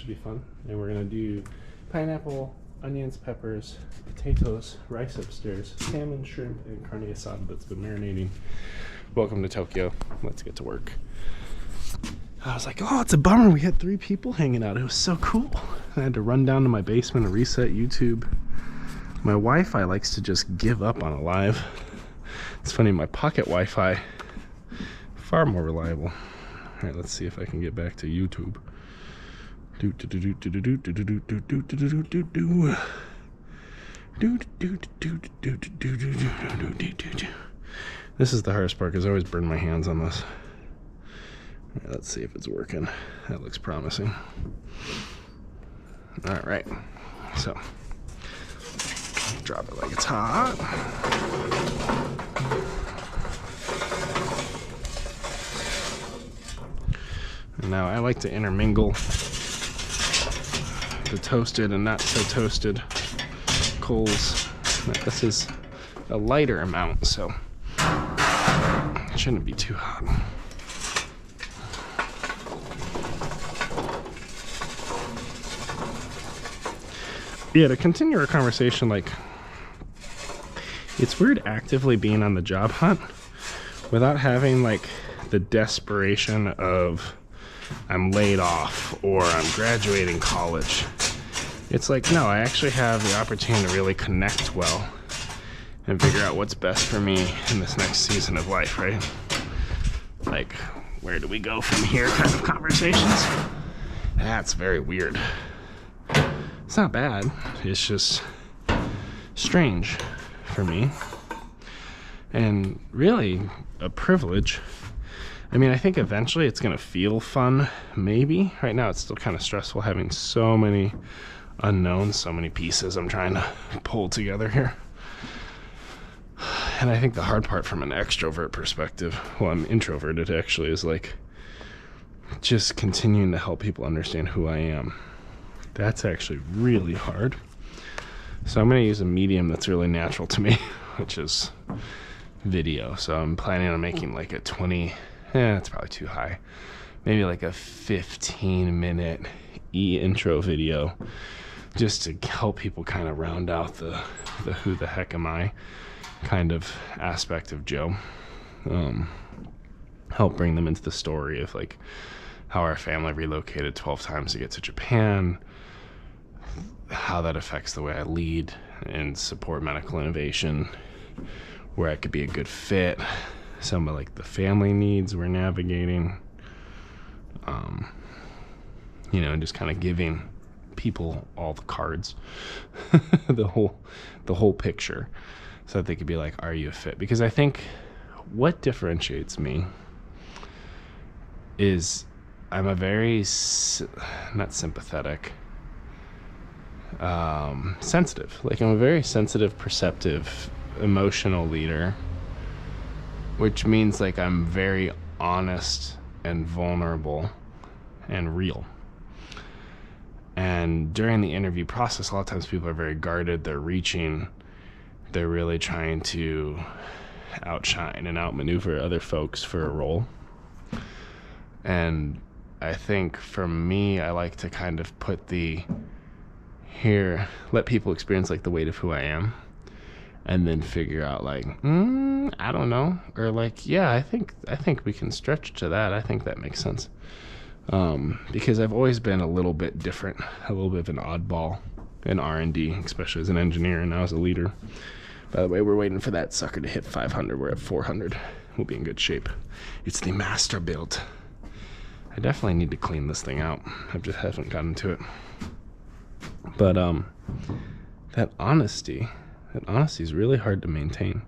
should be fun. And we're gonna do pineapple, onions, peppers, potatoes, rice upstairs, salmon, shrimp, and carne asada that's been marinating. Welcome to Tokyo. Let's get to work. I was like, oh, it's a bummer. We had 3 people hanging out. It was so cool. I had to run down to my basement and reset YouTube. My Wi-Fi likes to just give up on a live. It's funny, my pocket Wi-Fi, far more reliable. All right, let's see if I can get back to YouTube. This is the hardest part because I always burn my hands on this. All right, let's see if it's working. That looks promising. All right, so drop it like it's hot. And now I like to intermingle the toasted and not so toasted coals. This is a lighter amount, so it shouldn't be too hot. Yeah, to continue our conversation, like, it's weird actively being on the job hunt without having like the desperation of I'm laid off or I'm graduating college. It's like, no, I actually have the opportunity to really connect well and figure out what's best for me in this next season of life, right? Like, where do we go from here kind of conversations. That's very weird. It's not bad, it's just strange for me, and really a privilege. I mean, I think eventually it's gonna feel fun, maybe. Right now it's still kind of stressful having so many unknowns, so many pieces I'm trying to pull together here. And I think the hard part from an extrovert perspective, well, I'm introverted actually, is like just continuing to help people understand who I am. That's actually really hard. So I'm going to use a medium that's really natural to me, which is video. So I'm planning on making like a 20, it's probably too high. Maybe like a 15-minute intro video just to help people kind of round out the who the heck am I kind of aspect of Joe. Help bring them into the story of like how our family relocated 12 times to get to Japan, how that affects the way I lead and support medical innovation, where I could be a good fit, some of like the family needs we're navigating, and just kind of giving people all the cards, the whole picture, so that they could be like, are you a fit? Because I think what differentiates me is I'm a very, not sympathetic, sensitive. Like, I'm a very sensitive, perceptive, emotional leader, which means like I'm very honest and vulnerable and real. And during the interview process, a lot of times people are very guarded, they're reaching, they're really trying to outshine and outmaneuver other folks for a role. And I think for me, I like to kind of put let people experience like the weight of who I am, and then figure out like, I don't know, or like, yeah, I think we can stretch to that. I think that makes sense. Because I've always been a little bit different, a little bit of an oddball in R&D, especially as an engineer and now as a leader. By the way, we're waiting for that sucker to hit 500. We're at 400. We'll be in good shape. It's the master build. I definitely need to clean this thing out. I just haven't gotten to it. But that honesty is really hard to maintain.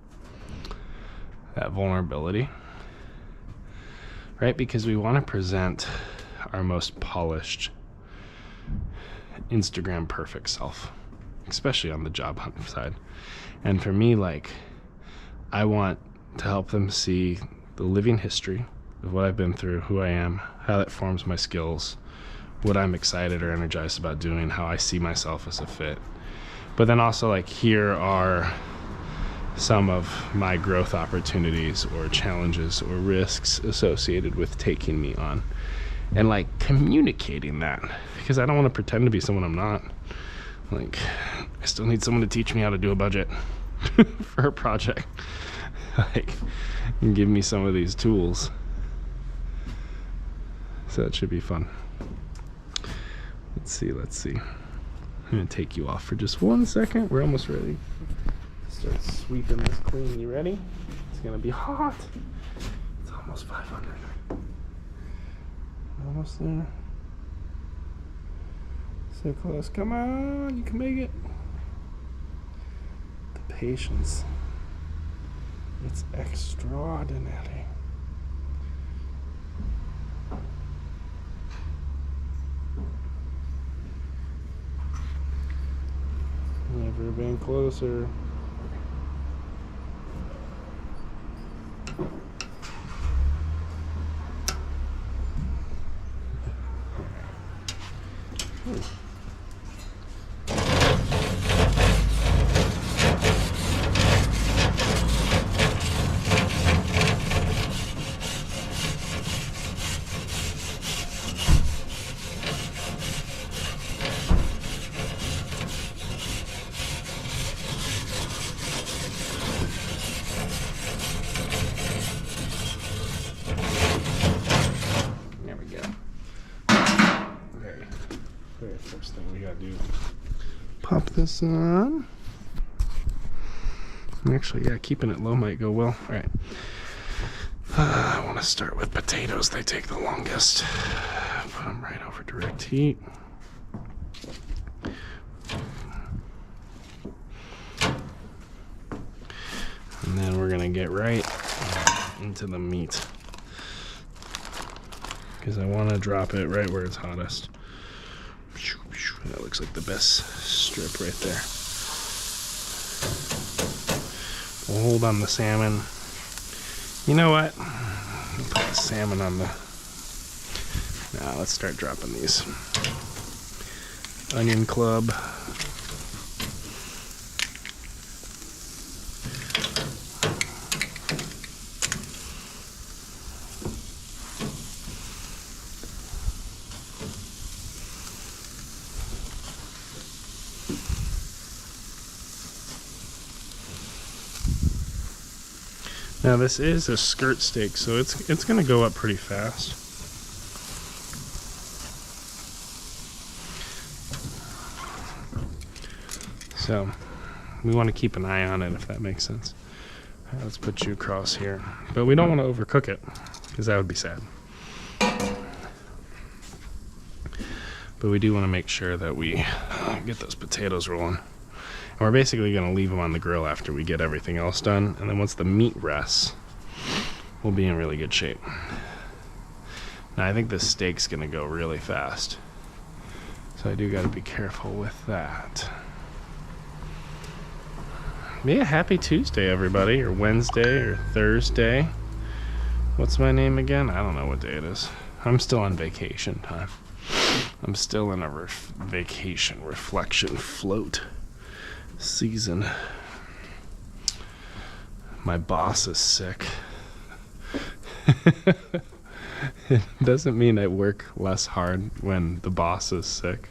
That vulnerability, right? Because we want to present our most polished, Instagram perfect self, especially on the job hunt side. And for me, like, I want to help them see the living history of what I've been through, who I am, how that forms my skills, what I'm excited or energized about doing, how I see myself as a fit. But then also, like, here are some of my growth opportunities or challenges or risks associated with taking me on and like communicating that, because I don't want to pretend to be someone I'm not. Like, I still need someone to teach me how to do a budget for a project. Like, and give me some of these tools. So that should be fun. Let's see. I'm gonna take you off for just 1 second. We're almost ready. Start sweeping this clean. You ready? It's gonna be hot. It's almost 500. Almost there. So close. Come on, you can make it. The patience. It's extraordinary. Never been closer. First thing we gotta do, pop this on. Actually, yeah, keeping it low might go well. All right. I want to start with potatoes. They take the longest. Put them right over direct heat. And then we're gonna get right into the meat, because I want to drop it right where it's hottest. That looks like the best strip right there. We'll hold on the salmon. You know what? Put the salmon on the... Now let's start dropping these. Onion club. Now this is a skirt steak, so it's gonna go up pretty fast. So we want to keep an eye on it, if that makes sense. All right, let's put you across here, but we don't want to overcook it, because that would be sad. But we do want to make sure that we get those potatoes rolling. And we're basically going to leave them on the grill after we get everything else done. And then once the meat rests, we'll be in really good shape. Now I think this steak's going to go really fast, so I do got to be careful with that. Yeah, happy Tuesday, everybody, or Wednesday, or Thursday. What's my name again? I don't know what day it is. I'm still on vacation time. I'm still in a vacation reflection float season. My boss is sick. It doesn't mean I work less hard when the boss is sick,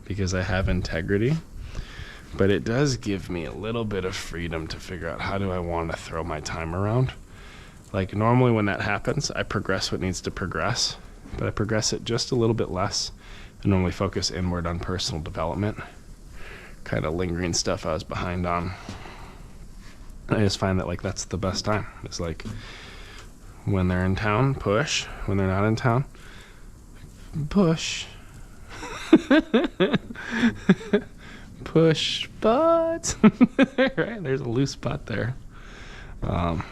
because I have integrity, but it does give me a little bit of freedom to figure out how do I want to throw my time around. Like normally when that happens, I progress what needs to progress, but I progress it just a little bit less and normally focus inward on personal development, kind of lingering stuff I was behind on. I just find that like that's the best time. It's like when they're in town, push. When they're not in town, push. Push but right, there's a loose spot there. So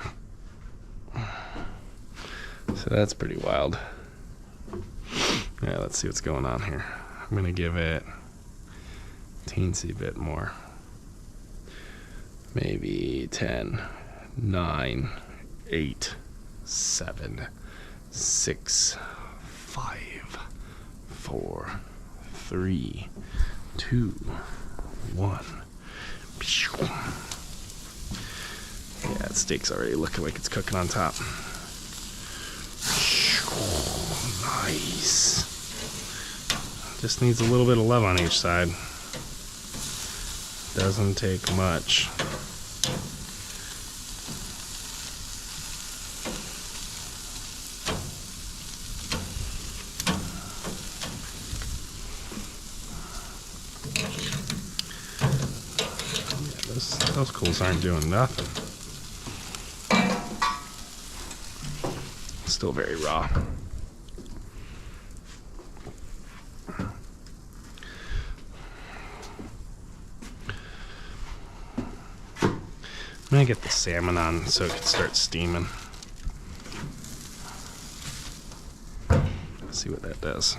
that's pretty wild. Yeah, let's see what's going on here. I'm gonna give it a teensy bit more. Maybe 10, 9, 8, 7, 6, 5, 4, 3, 2, 1. Yeah, that steak's already looking like it's cooking on top. Nice. Just needs a little bit of love on each side. Doesn't take much. Yeah, those coals aren't doing nothing. Still very raw. I'm gonna get the salmon on so it can start steaming. Let's see what that does.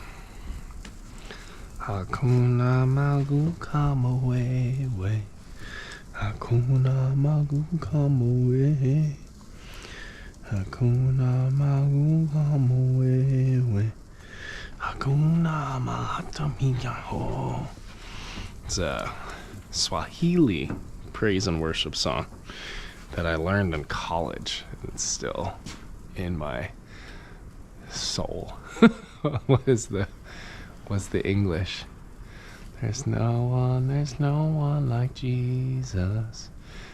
Hakuna Magu, come away, way. Hakuna Magu, come away. Hakuna Magu, come away, way. Hakuna Matamiyaho. It's a Swahili praise and worship song that I learned in college. It's still in my soul. What's the English? There's no one like Jesus.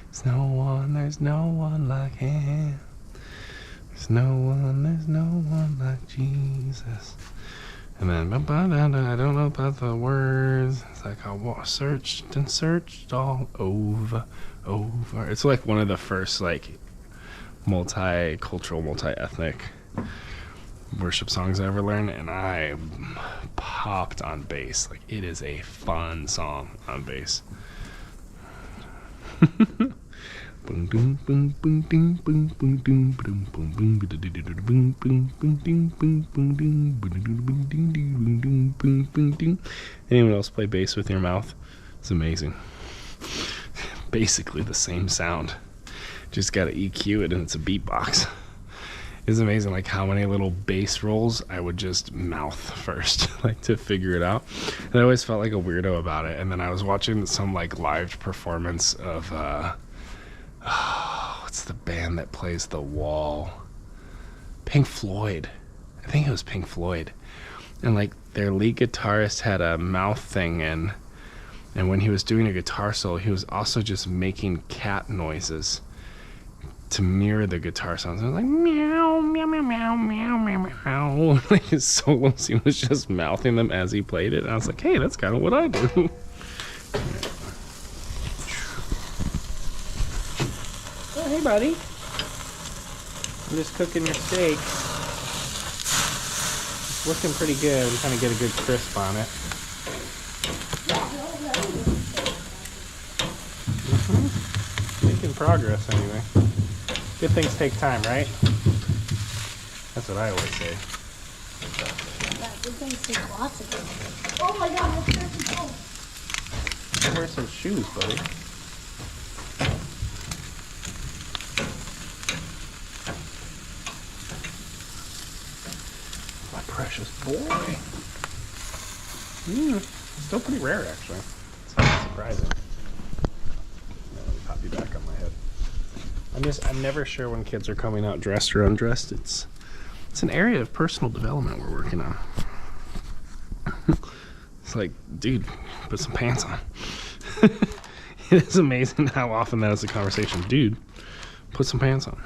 There's no one like him. There's no one like Jesus. And then, I don't know about the words. It's like I searched and searched all over. It's like one of the first like multicultural, multi-ethnic worship songs I ever learned, and I popped on bass. Like, it is a fun song on bass. Anyone else play bass with your mouth? It's amazing. Basically the same sound. Just gotta EQ it and it's a beatbox. It's amazing like how many little bass rolls I would just mouth first, like to figure it out. And I always felt like a weirdo about it. And then I was watching some like live performance of what's the band that plays The Wall? Pink Floyd. I think it was Pink Floyd. And like their lead guitarist had a mouth thing in, and when he was doing a guitar solo, he was also just making cat noises to mirror the guitar sounds. It was like meow, meow, meow, meow, meow, meow, meow. Like his solos, he was just mouthing them as he played it. And I was like, hey, that's kind of what I do. Oh, hey, buddy. I'm just cooking your steak. It's looking pretty good. I'm trying to get a good crisp on it. Making progress, anyway. Good things take time, right? That's what I always say. Yeah, good things take lots of time. Oh my god, let's get some home. Wear some shoes, buddy. My precious boy. Still pretty rare, actually. It's kind of surprising. Let me pop you back on my head. I'm never sure when kids are coming out dressed or undressed. It's an area of personal development we're working on. It's like, dude, put some pants on. It is amazing how often that is a conversation. Dude, put some pants on.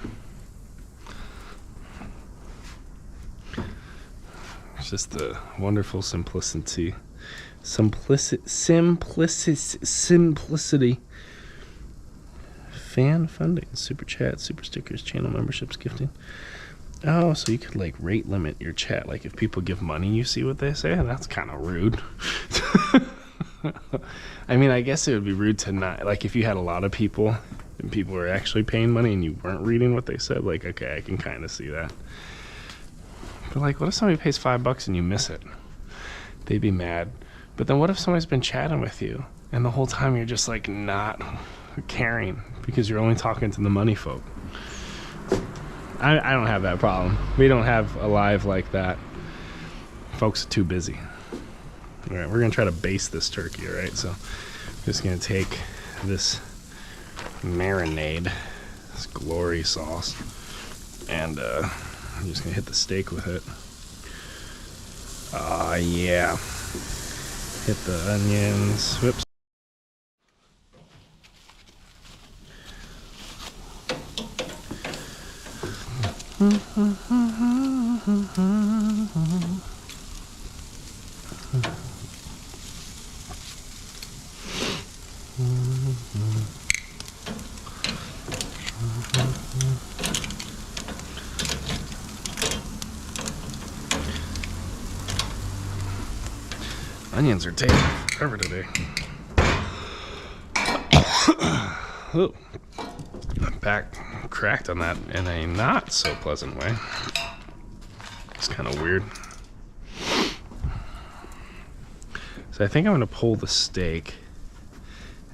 It's just the wonderful simplicity. Simplicity. Fan funding, super chat, super stickers, channel memberships, gifting. Oh, so you could like rate limit your chat. Like if people give money, you see what they say? That's kind of rude. I mean, I guess it would be rude to not, like if you had a lot of people and people were actually paying money and you weren't reading what they said, like, okay, I can kind of see that. But like, what if somebody pays $5 and you miss it? They'd be mad. But then what if somebody's been chatting with you and the whole time you're just like not caring because you're only talking to the money folk? I don't have that problem. We don't have a live like that. Folks are too busy. All right, we're gonna try to baste this turkey. All right, so I'm just gonna take this marinade, this glory sauce, and I'm just gonna hit the steak with it. Ah, yeah. Hit the onions. Whoops. Onions are taking forever today. Oh, my back cracked on that in a not so pleasant way. It's kind of weird. So I think I'm going to pull the steak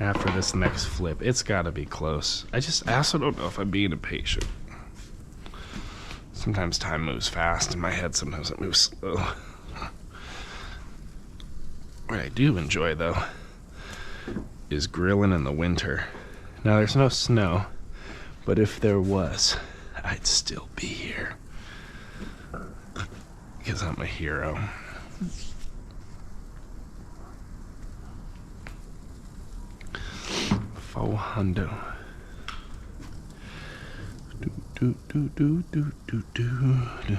after this next flip. It's got to be close. I also don't know if I'm being impatient. Sometimes time moves fast in my head, sometimes it moves slow. What I do enjoy, though, is grilling in the winter. Now, there's no snow, but if there was, I'd still be here. Because I'm a hero. Faux hundo. Do, do, do, do, do, do, do.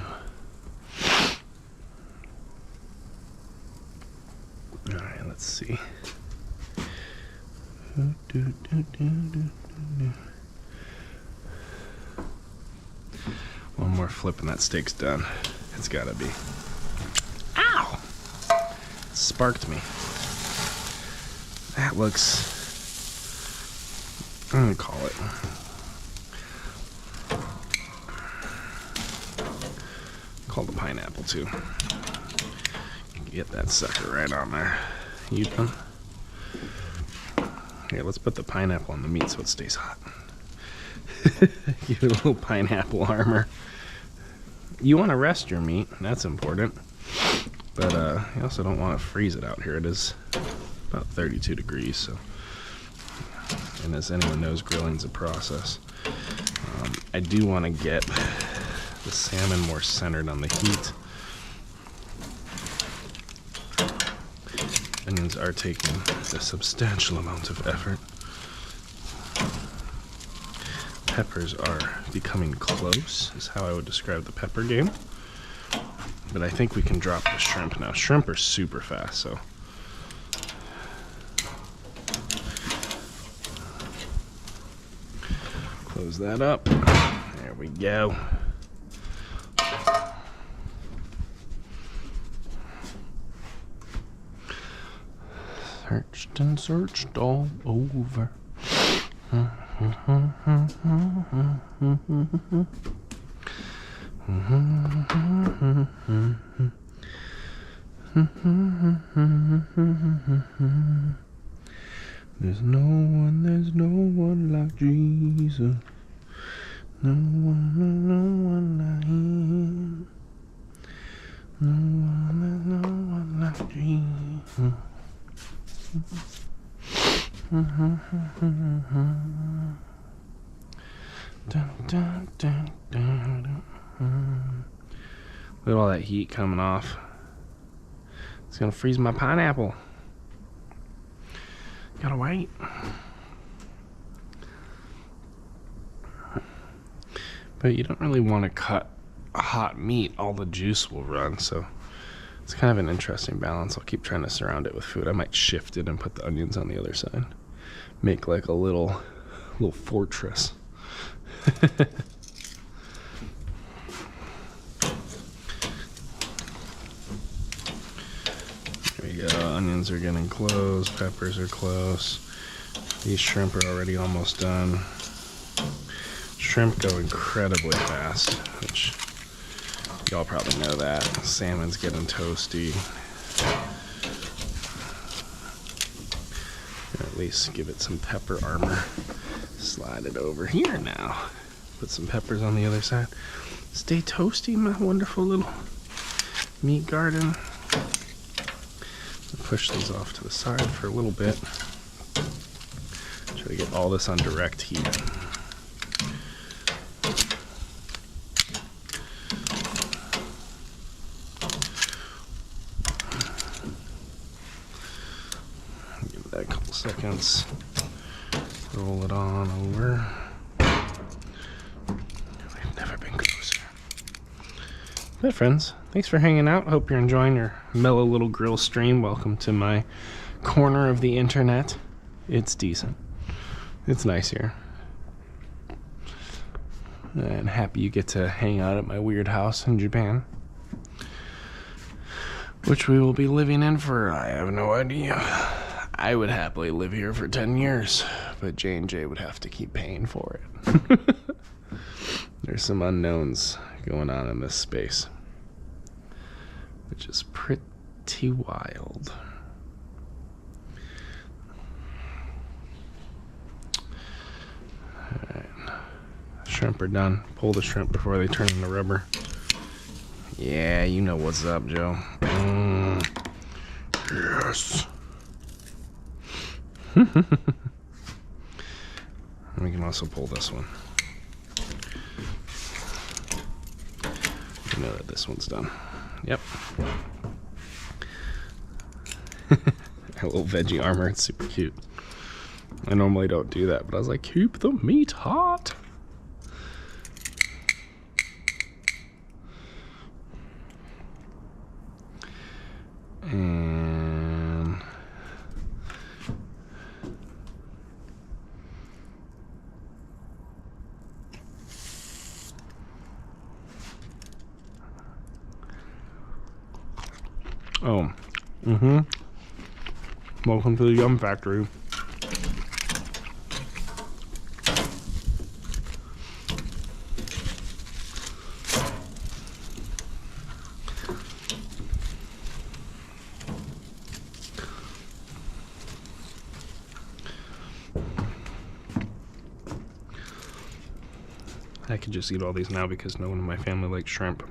Alright, let's see. One more flip and that steak's done. It's gotta be. Ow! It sparked me. That looks... I'm gonna call it. Call the pineapple too. Get that sucker right on there. You done? Here, let's put the pineapple on the meat so it stays hot. Give it a little pineapple armor. You want to rest your meat, that's important. But you also don't want to freeze it out. Here it is, about 32 degrees. So, and as anyone knows, grilling's a process. I do want to get the salmon more centered on the heat. Onions are taking a substantial amount of effort. Peppers are becoming close, is how I would describe the pepper game. But I think we can drop the shrimp now. Shrimp are super fast, so. Close that up. There we go. Searched and searched all over. There's no one like Jesus. No one like him. No one like Jesus. Look at all that heat coming off. It's gonna freeze my pineapple. Gotta wait. But you don't really want to cut hot meat. All the juice will run, so it's kind of an interesting balance. I'll keep trying to surround it with food. I might shift it and put the onions on the other side. Make like a little fortress. There we go. Onions are getting close. Peppers are close. These shrimp are already almost done. Shrimp go incredibly fast, which y'all probably know that. Salmon's getting toasty. Or at least give it some pepper armor. Slide it over here now. Put some peppers on the other side. Stay toasty, my wonderful little meat garden. Push these off to the side for a little bit. Try to get all this on direct heat. that a couple seconds. Roll it on over. We've never been closer. But friends, thanks for hanging out. Hope you're enjoying your mellow little grill stream. Welcome to my corner of the internet. It's decent. It's nice here. And happy you get to hang out at my weird house in Japan, which we will be living in for, I have no idea. I would happily live here for 10 years, but J&J would have to keep paying for it. There's some unknowns going on in this space, which is pretty wild. Alright, shrimp are done. Pull the shrimp before they turn into rubber. Yeah, you know what's up, Joe. Yes. We can also pull this one. You know that this one's done. Yep. A little veggie armor. It's super cute. I normally don't do that, but I was like, keep the meat hot. And oh, welcome to the Yum Factory. I could just eat all these now because no one in my family likes shrimp.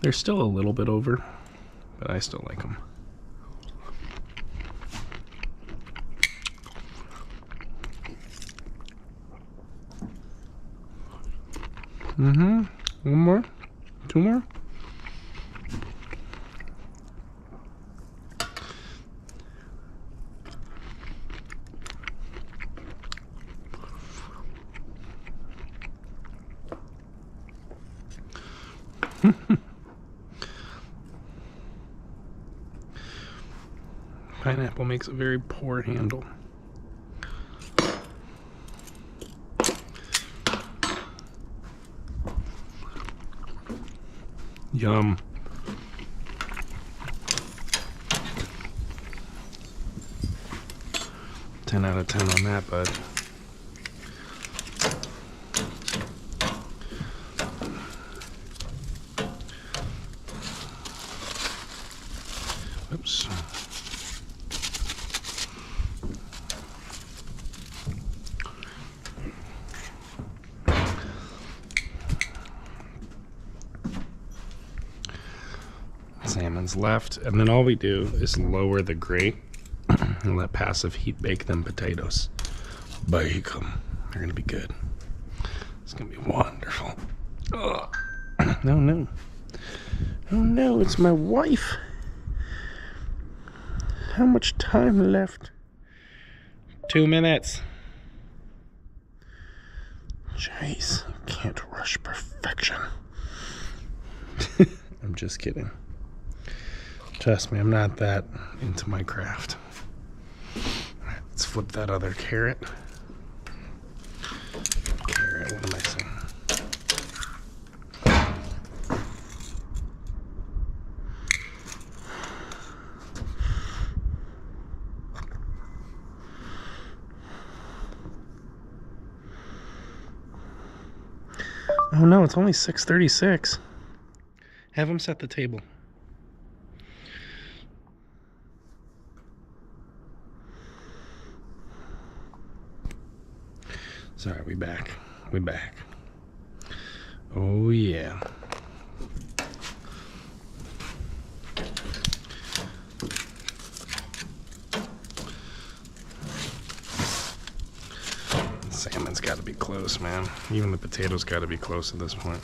They're still a little bit over, but I still like them. One more? Two more? Pineapple makes a very poor handle. Yum. Ten out of 10 on that, bud. Oops. Salmon's left, and then all we do is lower the grate and let passive heat bake them potatoes. Bake them. They're gonna be good. It's gonna be wonderful. Ugh. No. Oh no, it's my wife. How much time left? 2 minutes. Jeez, you can't rush perfection. I'm just kidding. Trust me, I'm not that into my craft. Alright, let's flip that other carrot. Carrot, what am I saying? Oh no, it's only 6:36. Have him set the table. Sorry, we back. We back. Oh yeah. Salmon's got to be close, man. Even the potatoes got to be close at this point.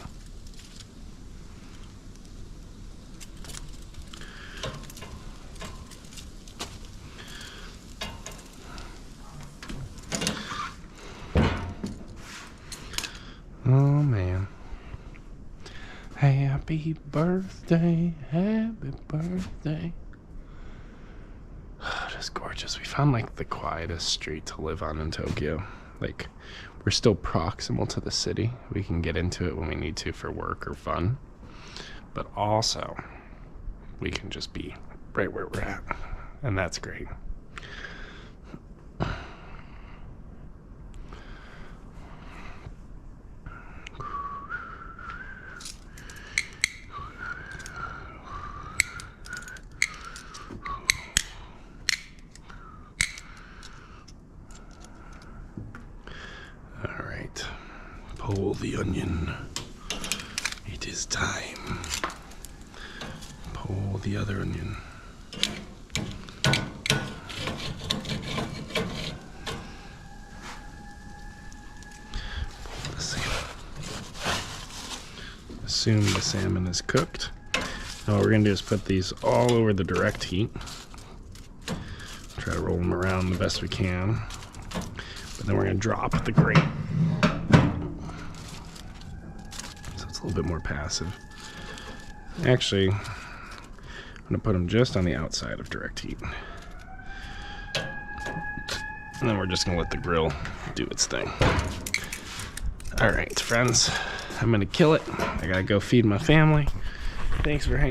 Happy birthday, happy birthday. Just gorgeous. We found like the quietest street to live on in Tokyo. Like, we're still proximal to the city. We can get into it when we need to for work or fun. But also, we can just be right where we're at. And that's great. Alright, pull the onion. It is time. Pull the other onion. Pull the salmon. Assume the salmon is cooked. Now what we're going to do is put these all over the direct heat. Try to roll them around the best we can. But then we're going to drop the grate. So it's a little bit more passive. Actually, I'm going to put them just on the outside of direct heat. And then we're just going to let the grill do its thing. Alright, friends. I'm going to kill it. I got to go feed my family. Thanks for hanging